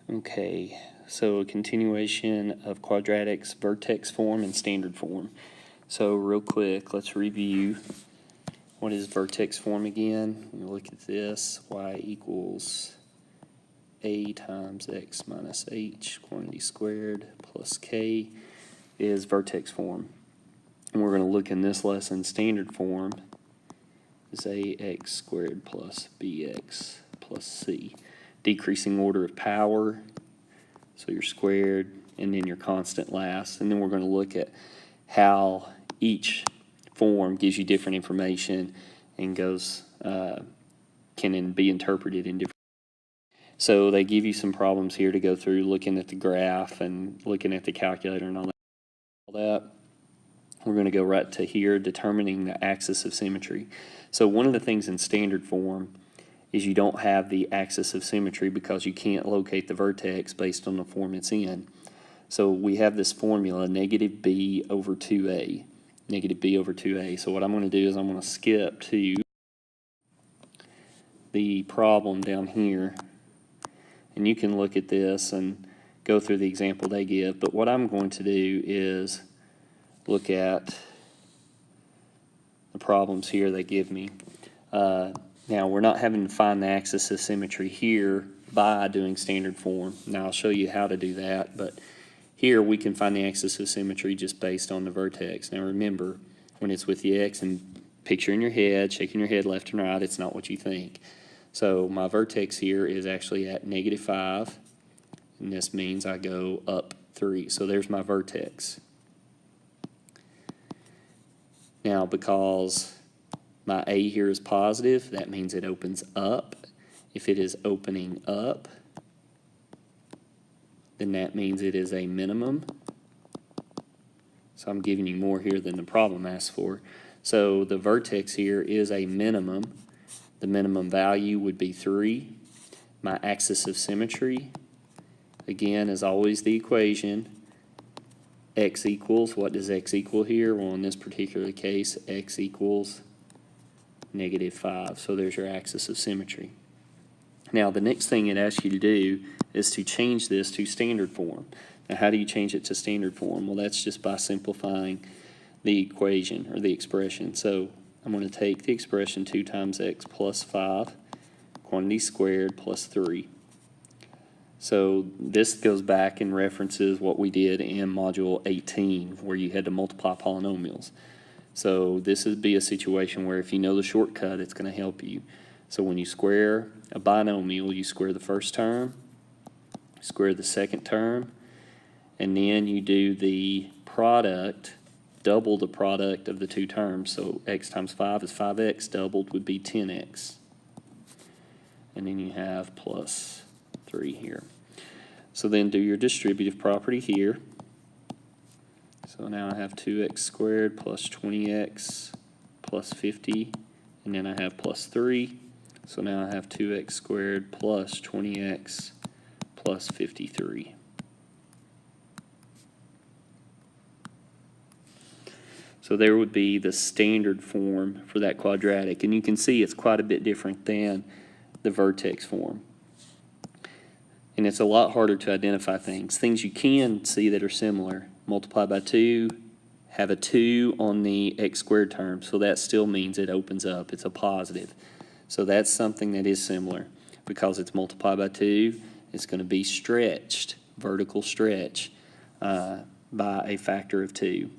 Okay, so a continuation of quadratics, vertex form and standard form. So real quick, let's review what is vertex form again. We look at this, y equals a times x minus h, quantity squared, plus k is vertex form. And we're going to look in this lesson, standard form is ax squared plus bx plus c. Decreasing order of power, so your squared and then your constant last. And then we're going to look at how each form gives you different information and goes can be interpreted in different. So they give you some problems here to go through, looking at the graph and looking at the calculator and all that. We're going to go right to here, determining the axis of symmetry. So one of the things in standard form is you don't have the axis of symmetry because you can't locate the vertex based on the form it's in. So we have this formula, negative b over 2a. Negative b over 2a. So what I'm going to do is I'm going to skip to the problem down here. And you can look at this and go through the example they give. But what I'm going to do is look at the problems here they give me. Now, we're not having to find the axis of symmetry here by doing standard form. Now, I'll show you how to do that, but here we can find the axis of symmetry just based on the vertex. Now, remember, when it's with the x and picture in your head, shaking your head left and right, it's not what you think. So my vertex here is actually at -5, and this means I go up 3. So there's my vertex. Now, because my A here is positive, that means it opens up. If it is opening up, then that means it is a minimum. So I'm giving you more here than the problem asks for. So the vertex here is a minimum. The minimum value would be 3. My axis of symmetry, again, is always the equation. X equals, what does x equal here? Well, in this particular case, x equals -5. So there's your axis of symmetry. Now, the next thing it asks you to do is to change this to standard form. Now, how do you change it to standard form? Well, that's just by simplifying the equation or the expression. So I'm going to take the expression 2 times x plus 5, quantity squared, plus 3. So this goes back and references what we did in Module 18, where you had to multiply polynomials. So this would be a situation where if you know the shortcut, it's going to help you. So when you square a binomial, you square the first term, square the second term, and then you do the product, double the product of the two terms. So x times 5 is 5x, doubled would be 10x. And then you have plus 3 here. So then do your distributive property here. So now I have 2x squared plus 20x plus 50, and then I have plus 3. So now I have 2x squared plus 20x plus 53. So there would be the standard form for that quadratic, and you can see it's quite a bit different than the vertex form. And it's a lot harder to identify things. Things you can see that are similar. Multiply by 2, have a 2 on the x squared term, so that still means it opens up. It's a positive. So that's something that is similar. Because it's multiplied by 2, it's going to be stretched, vertical stretch, by a factor of 2.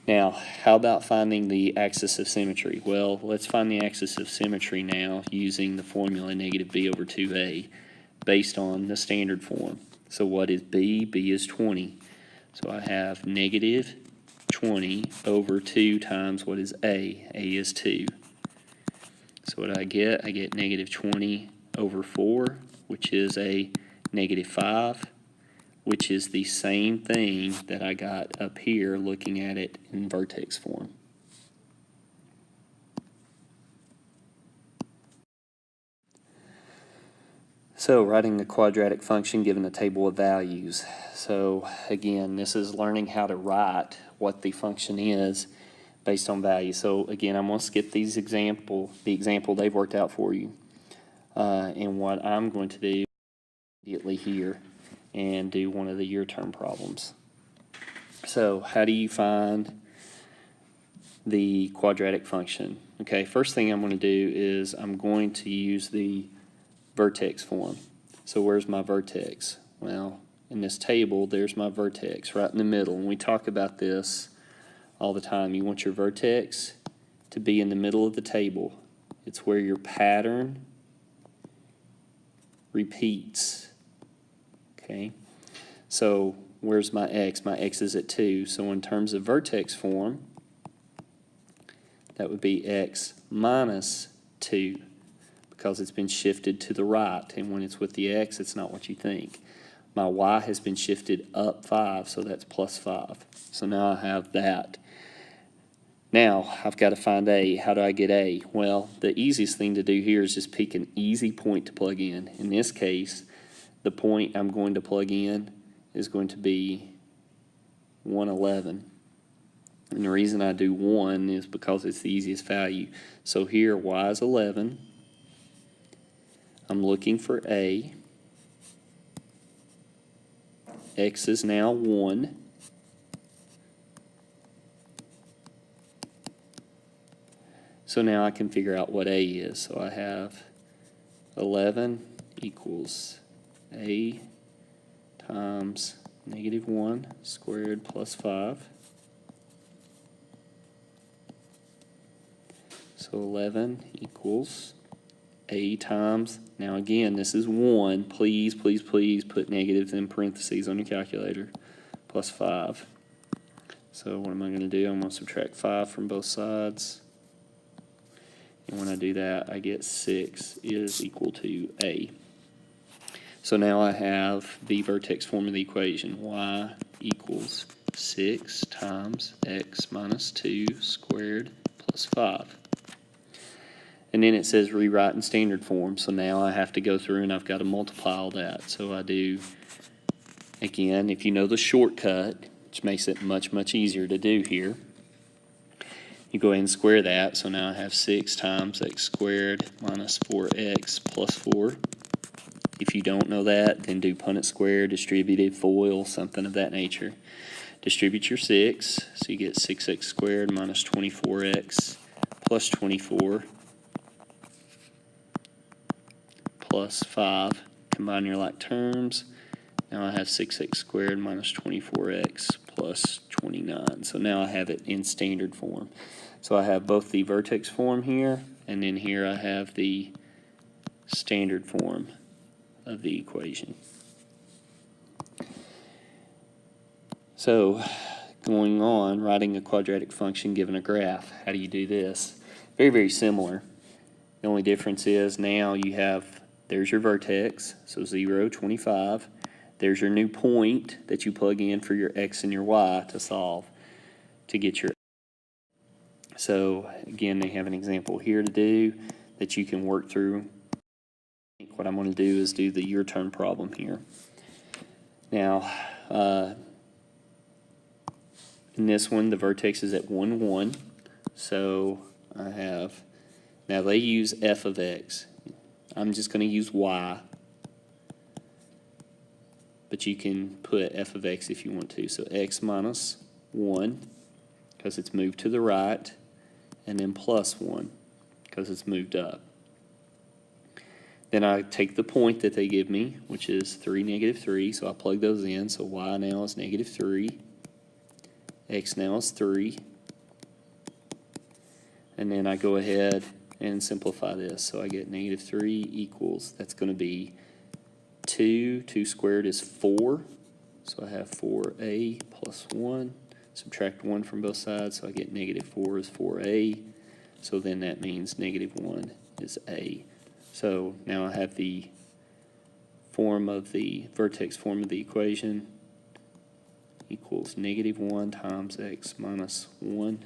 Now, how about finding the axis of symmetry? Well, let's find the axis of symmetry now using the formula negative b over 2a based on the standard form. So what is b? B is 20. So I have negative 20 over 2 times what is a? A is 2. So what do I get? I get negative 20 over 4, which is a -5, which is the same thing that I got up here looking at it in vertex form. So writing the quadratic function given a table of values. So again, this is learning how to write what the function is based on value. So again, I'm going to skip the example they've worked out for you. And what I'm going to do immediately here and do one of the year term problems. So how do you find the quadratic function? Okay, first thing I'm going to do is I'm going to use the vertex form. So where's my vertex? Well, in this table, there's my vertex right in the middle. And we talk about this all the time. You want your vertex to be in the middle of the table. It's where your pattern repeats. Okay, so where's my x? My x is at 2. So in terms of vertex form, that would be x minus 2 because it's been shifted to the right. And when it's with the x, it's not what you think. My y has been shifted up 5, so that's plus 5. So now I have that. Now, I've got to find a. How do I get a? Well, the easiest thing to do here is just pick an easy point to plug in. In this case, the point I'm going to plug in is going to be 111. And the reason I do 1 is because it's the easiest value. So here, y is 11. I'm looking for a. X is now 1. So now I can figure out what a is. So I have 11 equals a times -1 squared plus 5. So 11 equals a times, now again, this is 1. Please, please, please put negatives in parentheses on your calculator, plus 5. So what am I going to do? I'm going to subtract 5 from both sides. And when I do that, I get 6 is equal to a. So now I have the vertex form of the equation. Y equals 6 times x minus 2 squared plus 5. And then it says rewrite in standard form. So now I have to go through and I've got to multiply all that. So I do, again, if you know the shortcut, which makes it much, much easier to do here, you go ahead and square that. So now I have 6 times x squared minus 4x plus 4. If you don't know that, then do Punnett square, distributive, FOIL, something of that nature. Distribute your 6, so you get 6x squared minus 24x plus 24 plus 5. Combine your like terms. Now I have 6x squared minus 24x plus 29. So now I have it in standard form. So I have both the vertex form here, and then here I have the standard form of the equation. So going on, writing a quadratic function given a graph. How do you do this? Very, very similar. The only difference is now you have, there's your vertex, so 0, 25. There's your new point that you plug in for your x and your y to solve to get your. So again, they have an example here to do that you can work through. What I'm going to do is do the year term problem here. Now, in this one, the vertex is at 1, 1. So I have, now they use f of x. I'm just going to use y. But you can put f of x if you want to. So x minus 1, because it's moved to the right, and then plus 1, because it's moved up. Then I take the point that they give me, which is 3, -3, so I plug those in. So y now is -3, x now is 3, and then I go ahead and simplify this. So I get -3 equals, that's going to be 2 squared is 4, so I have 4a plus 1. Subtract 1 from both sides, so I get -4 is 4a. So then that means -1 is a. So now I have the form of the vertex form of the equation equals -1 times x minus 1,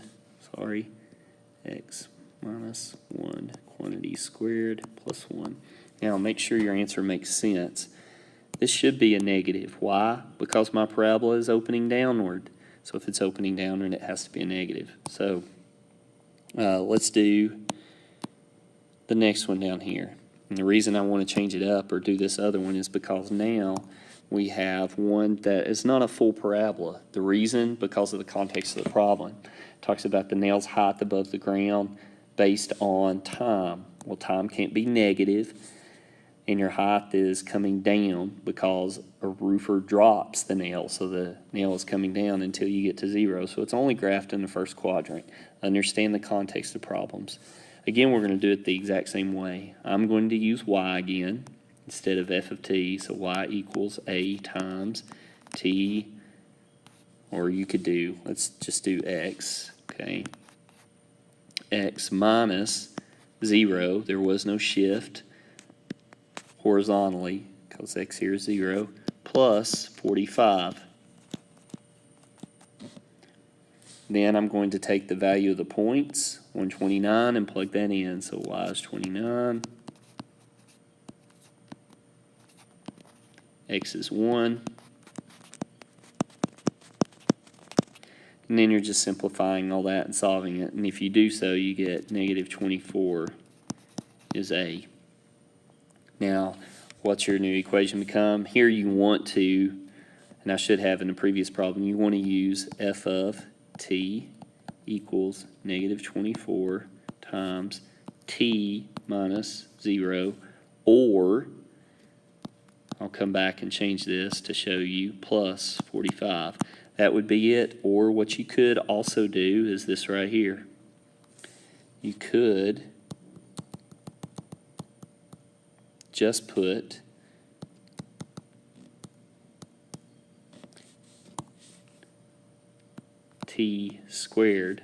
x minus 1 quantity squared plus 1. Now make sure your answer makes sense. This should be a negative. Why? Because my parabola is opening downward. So if it's opening downward, it has to be a negative. So let's do the next one down here. And the reason I want to change it up or do this other one is because now we have one that is not a full parabola. The reason, because of the context of the problem. It talks about the nail's height above the ground based on time. Well, time can't be negative, and your height is coming down because a roofer drops the nail, so the nail is coming down until you get to 0. So it's only graphed in the first quadrant. Understand the context of problems. Again, we're going to do it the exact same way. I'm going to use y again instead of f of t, so y equals a times t, or you could do, let's just do x, okay? X minus 0, there was no shift horizontally, because x here is 0, plus 45. Then I'm going to take the value of the points, 129, and plug that in. So y is 29, x is 1, and then you're just simplifying all that and solving it. And if you do so, you get negative 24 is a. Now, what's your new equation become? Here you want to, and I should have in the previous problem, you want to use f of t equals negative 24 times t minus 0, or I'll come back and change this to show you plus 45. That would be it. Or what you could also do is this right here. You could just put t squared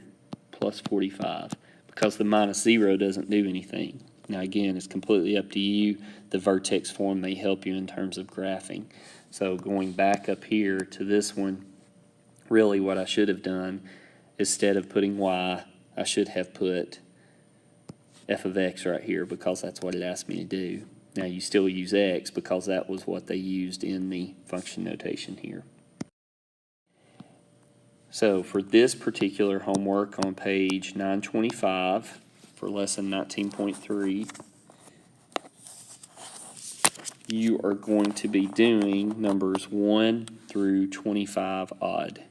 plus 45, because the minus 0 doesn't do anything. Now again, it's completely up to you. The vertex form may help you in terms of graphing. So going back up here to this one, really what I should have done, instead of putting y, I should have put f of x right here, because that's what it asked me to do. Now you still use x because that was what they used in the function notation here. So for this particular homework on page 925 for lesson 19.3, you are going to be doing numbers 1 through 25 odd.